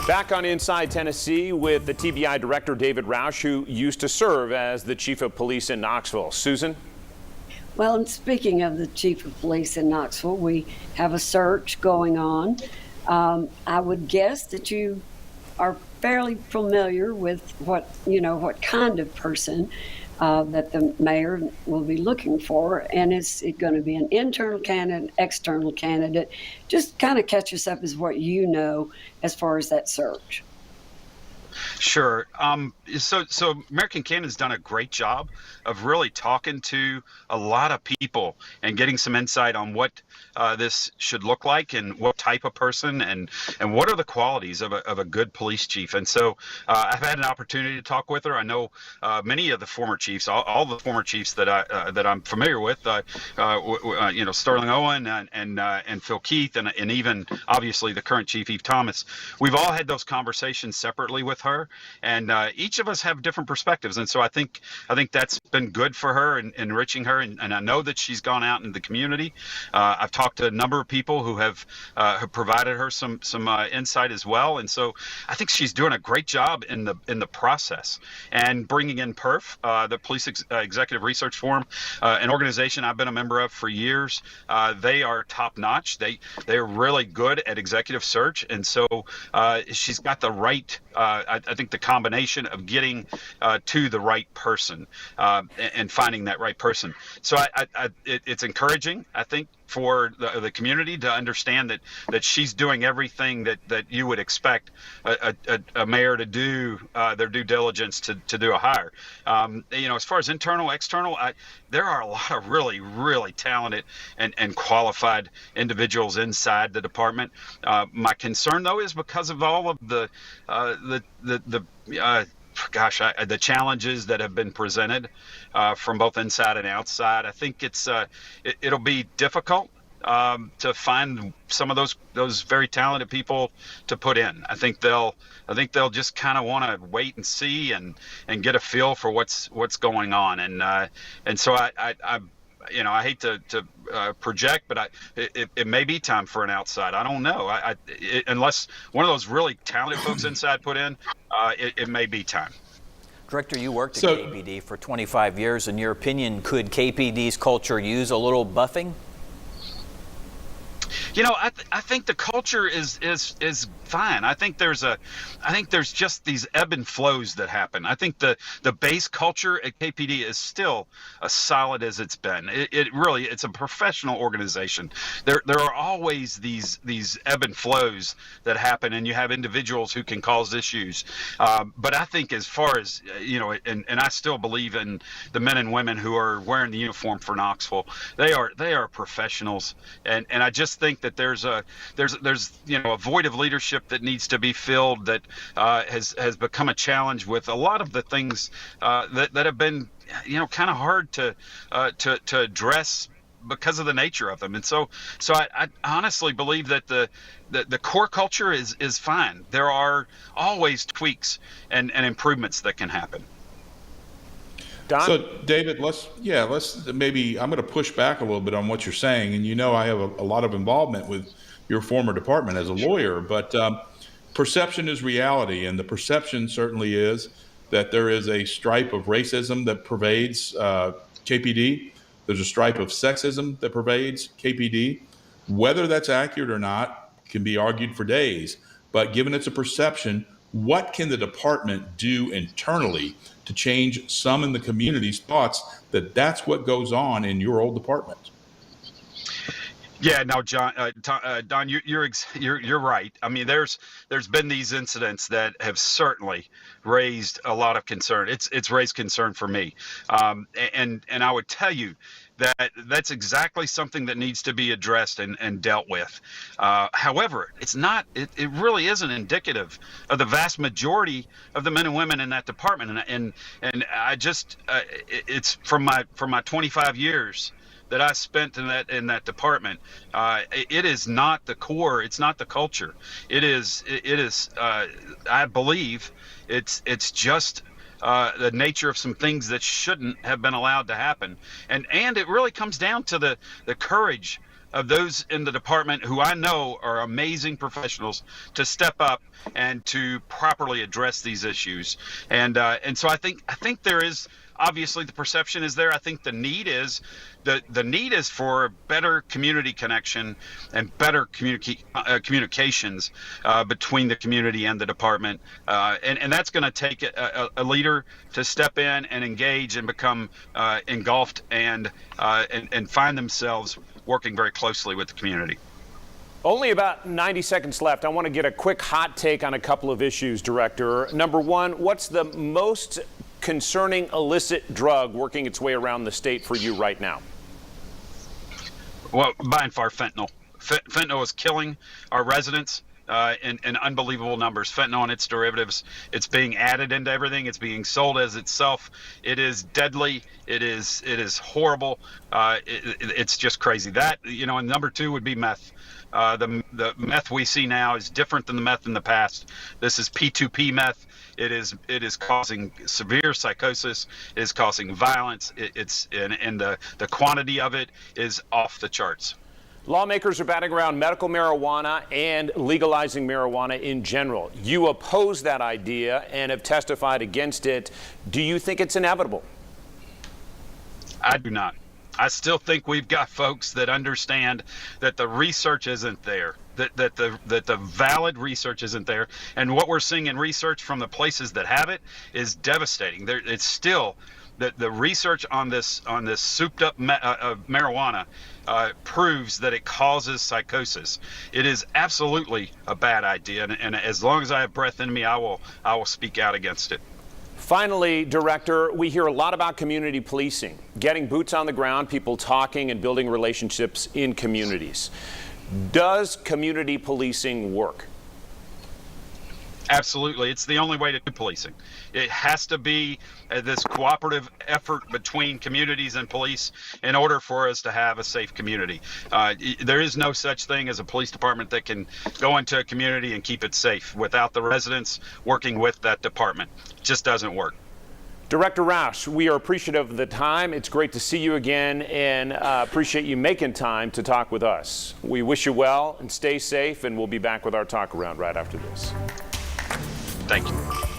Back on Inside Tennessee with the TBI Director David Rausch, who used to serve as the Chief of Police in Knoxville. Susan? Well, and speaking of the Chief of Police in Knoxville, we have a search going on. I would guess that you are fairly familiar with what kind of person that the mayor will be looking for, and is it going to be an internal candidate, external candidate? Just kind of catch us up as what you know as far as that search. Sure. So Mayor Kincannon's done a great job of really talking to a lot of people and getting some insight on what this should look like and what type of person and what are the qualities of a good police chief. And so I've had an opportunity to talk with her. I know many of the former chiefs, all the former chiefs that I'm familiar with, Sterling Owen and Phil Keith and even obviously the current chief, Eve Thomas. We've all had those conversations separately with her, and each of us have different perspectives, and so I think that's been good for her and enriching her, and I know that she's gone out in the community. I've talked to a number of people who have provided her some insight as well, and so I think she's doing a great job in the process and bringing in PERF, the Police Executive Research Forum, an organization I've been a member of for years. They are top notch. They're really good at executive search, and so she's got the right. I think the combination of getting to the right person and finding that right person. So it's encouraging, I think, for the community to understand that she's doing everything that you would expect a mayor to do their due diligence to do a hire. As far as internal, external, there are a lot of really, really talented and qualified individuals inside the department. My concern, though, is because of all of the challenges that have been presented from both inside and outside. I think it'll be difficult to find some of those very talented people to put in. I think they'll just kind of want to wait and see and get a feel for what's going on. And so I hate to project, but it may be time for an outside. I don't know. Unless one of those really talented folks inside put in, it may be time. Director, you worked at KPD for 25 years. In your opinion, could KPD's culture use a little buffing? I think the culture is fine. I think there's just these ebb and flows that happen. I think the base culture at KPD is still as solid as it's been. It's a professional organization. There are always these ebb and flows that happen, and you have individuals who can cause issues. But I think as far as and I still believe in the men and women who are wearing the uniform for Knoxville. They are professionals, and I just think that there's a void of leadership that needs to be filled that has become a challenge with a lot of the things that have been kind of hard to address because of the nature of them. And so I honestly believe that the core culture is fine. There are always tweaks and improvements that can happen. Don? So, David, let's maybe I'm going to push back a little bit on what you're saying. And I have a lot of involvement with your former department as a lawyer, but perception is reality. And the perception certainly is that there is a stripe of racism that pervades KPD. There's a stripe of sexism that pervades KPD. Whether that's accurate or not can be argued for days. But given it's a perception, what can the department do internally to change some in the community's thoughts that that's what goes on in your old department? Yeah, no, John, Don, you're right. I mean, there's been these incidents that have certainly raised a lot of concern. It's raised concern for me, and I would tell you that's exactly something that needs to be addressed and dealt with. However, it really isn't indicative of the vast majority of the men and women in that department, and I just it's from my 25 years that I spent in that department. It is not the core. It's not the culture. It is. I believe it's just the nature of some things that shouldn't have been allowed to happen. And it really comes down to the courage of those in the department who I know are amazing professionals to step up and to properly address these issues. And so I think there is, obviously the perception is there. I think the need is for better community connection and better communications between the community and the department, and that's going to take a leader to step in and engage and become engulfed and find themselves working very closely with the community. Only about 90 seconds left. I want to get a quick hot take on a couple of issues, Director. Number one, what's the most concerning illicit drug working its way around the state for you right now? Well, by and far, fentanyl. Fentanyl is killing our residents in unbelievable numbers. Fentanyl and its derivatives, it's being added into everything. It's being sold as itself. It is deadly. It is horrible. It's just crazy. That, and number two would be meth. The meth we see now is different than the meth in the past. This is P2P meth. It is causing severe psychosis. It is causing violence. And the quantity of it is off the charts. Lawmakers are batting around medical marijuana and legalizing marijuana in general. You oppose that idea and have testified against it. Do you think it's inevitable? I do not. I still think we've got folks that understand that the research isn't there, that the valid research isn't there, and what we're seeing in research from the places that have it is devastating. It's still the research on this souped up marijuana proves that it causes psychosis. It is absolutely a bad idea, and as long as I have breath in me, I will speak out against it. Finally, Director, we hear a lot about community policing, getting boots on the ground, people talking and building relationships in communities. Does community policing work? Absolutely. It's the only way to do policing. It has to be this cooperative effort between communities and police in order for us to have a safe community. There is no such thing as a police department that can go into a community and keep it safe without the residents working with that department. It just doesn't work. Director Rausch, we are appreciative of the time. It's great to see you again, and appreciate you making time to talk with us. We wish you well and stay safe, and we'll be back with our talk around right after this. Thank you.